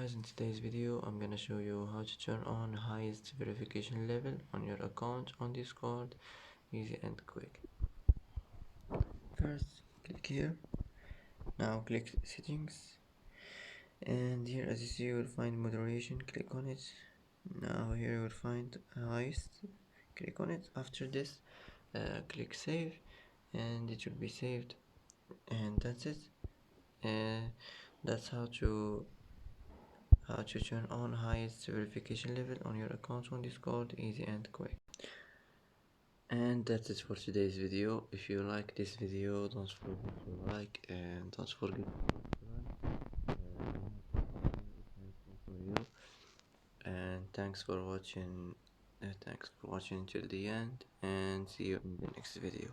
guys, in today's video I'm gonna show you how to turn on highest verification level on your account on Discord, easy and quick. First click here, now click settings, and here as you see you will find moderation, click on it. Now here you will find highest, click on it. After this click save and it will be saved, and that's it. That's how to turn on highest verification level on your account on Discord, easy and quick. And that's it for today's video. If you like this video, don't forget to like and don't forget to subscribe. For you. And thanks for watching till the end, and see you in the next video.